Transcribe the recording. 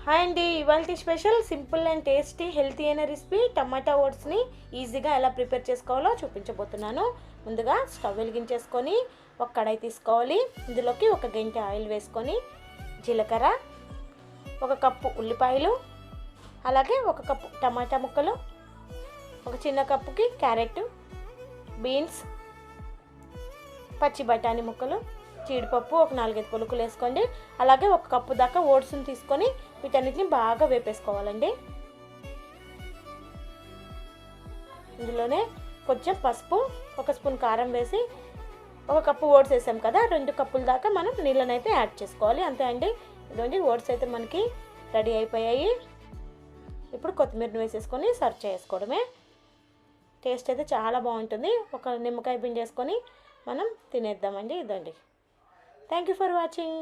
Hi అండి, ఇవాళ special simple and tasty healthy అయిన రెసిపీ టమాటా ఓట్స్ని ఈజీగా ఎలా ప్రిపేర్ చేసుకోవాలో చూపించబోతున్నాను. ముందుగా స్టవ్ వెలిగించేసుకొని ఒక కడాయి తీసుకోవాలి. ఇందులోకి ఒక గంటె ఆయిల్ వేసుకొని జీలకర్ర, ఒక కప్పు ఉల్లిపాయలు, అలాగే ఒక కప్పు టమాటా ముక్కలు, ఒక చిన్న కప్పుకి క్యారెట్, బీన్స్, పచ్చి బఠానీ ముక్కలు, జీడిపప్పు ఒక 4-5 పులుకులు వేసుకోండి. అలాగే ఒక కప్పు దాకా ఓట్స్ని తీసుకొని వీటన్నిటిని బాగా వేపేసుకోవాలండి. ఇందులోనే కొంచెం పసుపు, ఒక స్పూన్ కారం వేసి ఒక కప్పు ఓట్స్ వేసాం కదా, 2 కప్పుల దాకా మనం నీళ్ళనైతే యాడ్ చేసుకోవాలి. అంతే అండి. ఇదండి ఓట్స్ అయితే మనకి రెడీ అయిపోయాయి. ఇప్పుడు కొత్తిమీరని వేసేసుకొని సర్వ్ చేసుకోవడమే. టేస్ట్ అయితే చాలా బాగుంటుంది. ఒక నిమ్మకాయ పిండి వేసుకొని మనం తినేద్దామండి. ఇదండి. Thank you for watching.